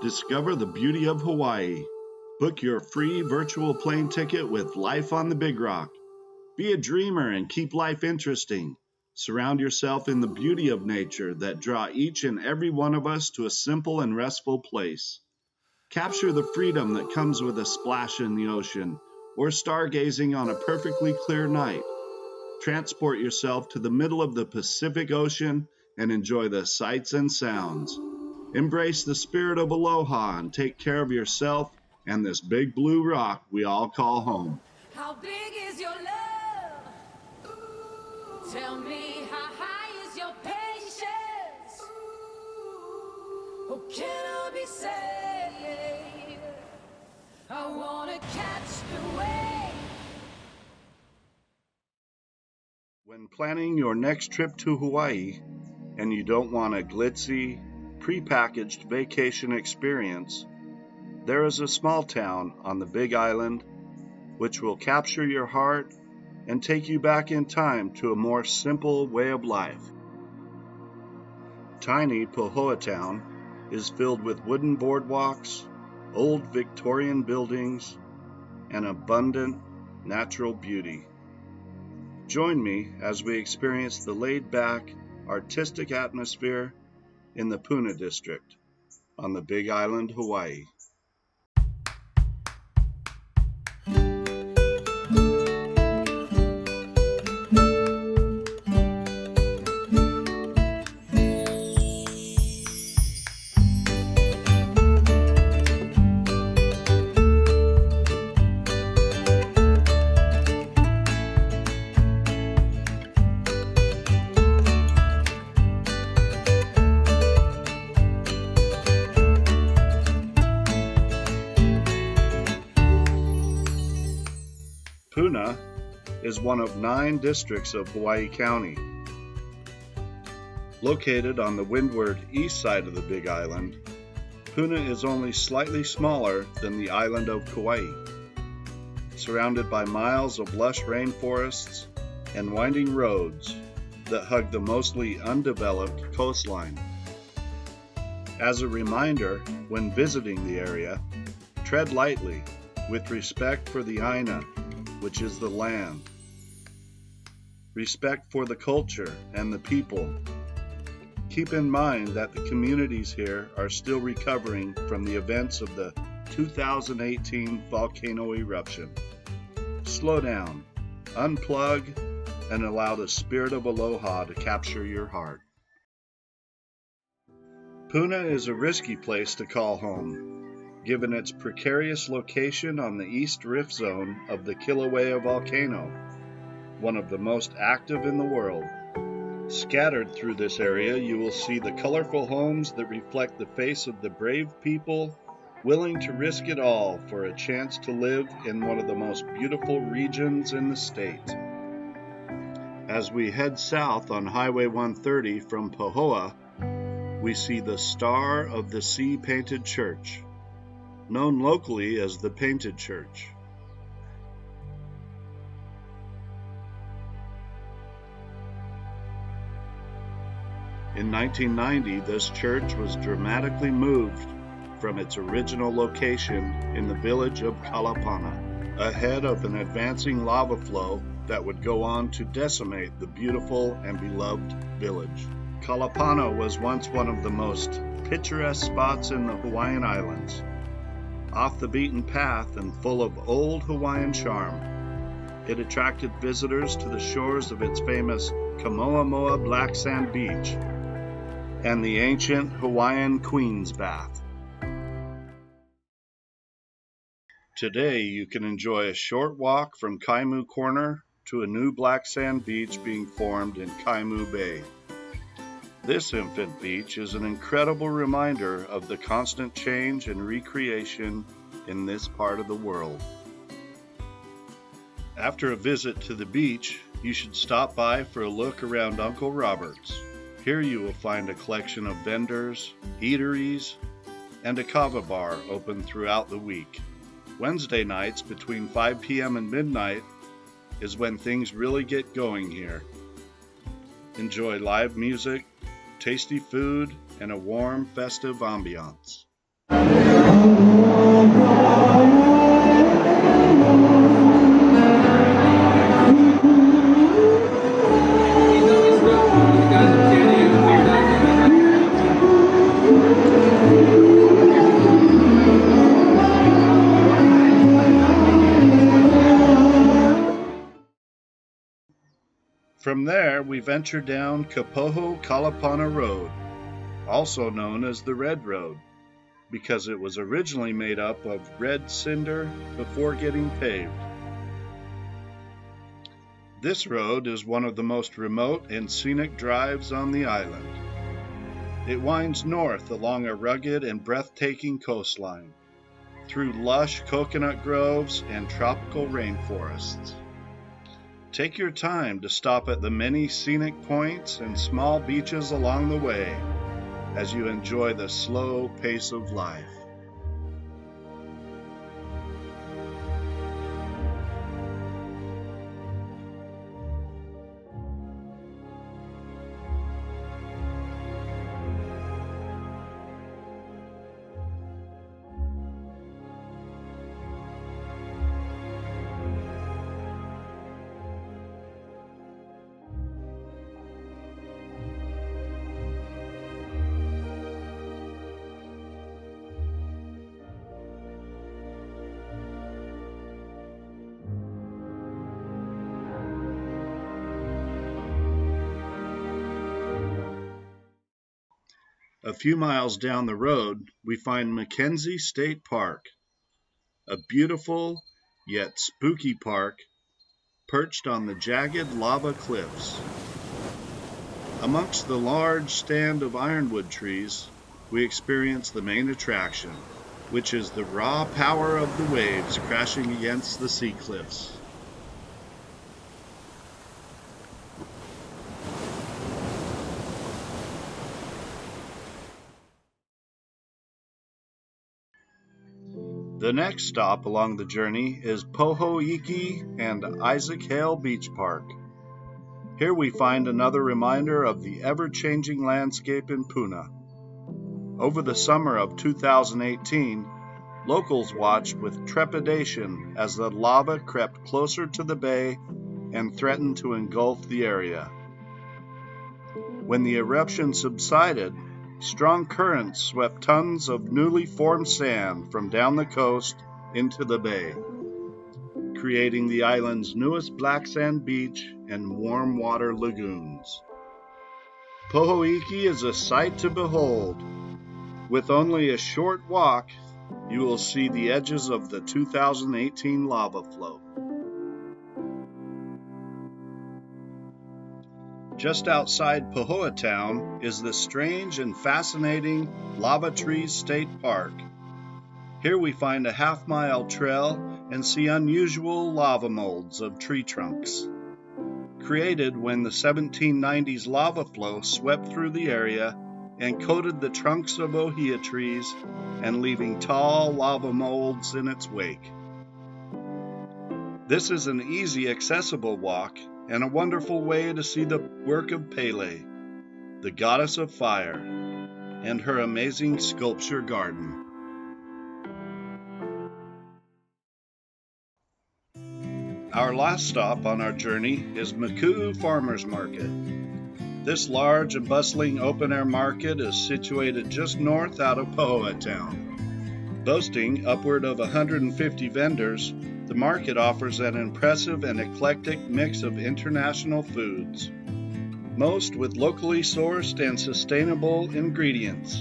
Discover the beauty of Hawaii. Book your free virtual plane ticket with Life on the Big Rock. Be a dreamer and keep life interesting. Surround yourself in the beauty of nature that draw each and every one of us to a simple and restful place. Capture the freedom that comes with a splash in the ocean or stargazing on a perfectly clear night. Transport yourself to the middle of the Pacific Ocean and enjoy the sights and sounds. Embrace the spirit of aloha and take care of yourself and this big blue rock we all call home. How big is your love? Ooh. Tell me, how high is your patience? Ooh. Oh, can I be saved? I wanna catch the wave. When planning your next trip to Hawaii and you don't want a glitzy, prepackaged vacation experience, there is a small town on the Big Island which will capture your heart and take you back in time to a more simple way of life. Tiny Pahoa Town is filled with wooden boardwalks, old Victorian buildings, and abundant natural beauty. Join me as we experience the laid-back, artistic atmosphere in the Puna district on the Big Island, Hawaii. Puna is one of 9 districts of Hawaii County. Located on the windward east side of the Big Island, Puna is only slightly smaller than the island of Kauai. Surrounded by miles of lush rainforests and winding roads that hug the mostly undeveloped coastline. As a reminder, when visiting the area, tread lightly with respect for the Aina, which is the land. Respect for the culture and the people. Keep in mind that the communities here are still recovering from the events of the 2018 volcano eruption. Slow down, unplug, and allow the spirit of aloha to capture your heart. Puna is a risky place to call home, given its precarious location on the east rift zone of the Kilauea volcano, one of the most active in the world. Scattered through this area, you will see the colorful homes that reflect the face of the brave people willing to risk it all for a chance to live in one of the most beautiful regions in the state. As we head south on Highway 130 from Pahoa, we see the Star of the Sea Painted Church, known locally as the Painted Church. In 1990, this church was dramatically moved from its original location in the village of Kalapana, ahead of an advancing lava flow that would go on to decimate the beautiful and beloved village. Kalapana was once one of the most picturesque spots in the Hawaiian Islands, off the beaten path and full of old Hawaiian charm. It attracted visitors to the shores of its famous Kamoamoa Black Sand Beach and the ancient Hawaiian Queen's Bath. Today you can enjoy a short walk from Kaimu Corner to a new black sand beach being formed in Kaimu Bay. This infant beach is an incredible reminder of the constant change and recreation in this part of the world. After a visit to the beach, you should stop by for a look around Uncle Robert's. Here you will find a collection of vendors, eateries, and a kava bar open throughout the week. Wednesday nights between 5 p.m. and midnight is when things really get going here. Enjoy live music, tasty food, and a warm, festive ambiance. From there, we venture down Kapoho Kalapana Road, also known as the Red Road, because it was originally made up of red cinder before getting paved. This road is one of the most remote and scenic drives on the island. It winds north along a rugged and breathtaking coastline, through lush coconut groves and tropical rainforests. Take your time to stop at the many scenic points and small beaches along the way as you enjoy the slow pace of life. A few miles down the road, we find Mackenzie State Park, a beautiful yet spooky park perched on the jagged lava cliffs. Amongst the large stand of ironwood trees, we experience the main attraction, which is the raw power of the waves crashing against the sea cliffs. The next stop along the journey is Pohoiki and Isaac Hale Beach Park. Here we find another reminder of the ever-changing landscape in Puna. Over the summer of 2018, locals watched with trepidation as the lava crept closer to the bay and threatened to engulf the area. When the eruption subsided, strong currents swept tons of newly formed sand from down the coast into the bay, creating the island's newest black sand beach and warm water lagoons. Pohoiki is a sight to behold. With only a short walk, you will see the edges of the 2018 lava flow. Just outside Pahoa Town is the strange and fascinating Lava Trees State Park. Here we find a half-mile trail and see unusual lava molds of tree trunks, created when the 1790s lava flow swept through the area and coated the trunks of ohia trees and leaving tall lava molds in its wake. This is an easy, accessible walk and a wonderful way to see the work of Pele, the goddess of fire, and her amazing sculpture garden. Our last stop on our journey is Maku'u Farmers Market. This large and bustling open-air market is situated just north out of Pahoa Town. Boasting upward of 150 vendors, the market offers an impressive and eclectic mix of international foods, most with locally sourced and sustainable ingredients.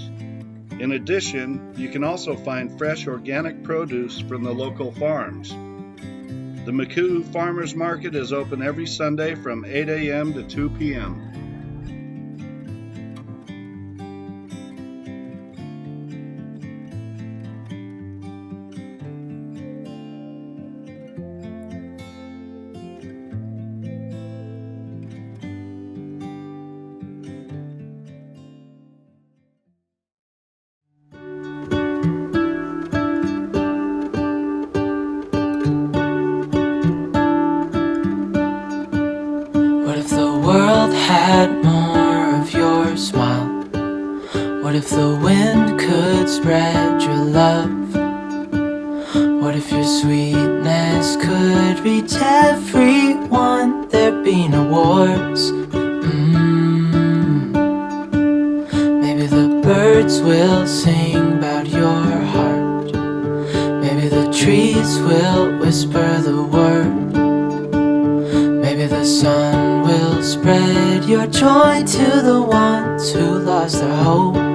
In addition, you can also find fresh organic produce from the local farms. The Maku'u Farmers Market is open every Sunday from 8 a.m. to 2 p.m. What if the wind could spread your love? What if your sweetness could reach everyone? There'd be no wars. Maybe the birds will sing about your heart. Maybe the trees will whisper the word. Maybe the sun will spread your joy to the ones who lost their hope.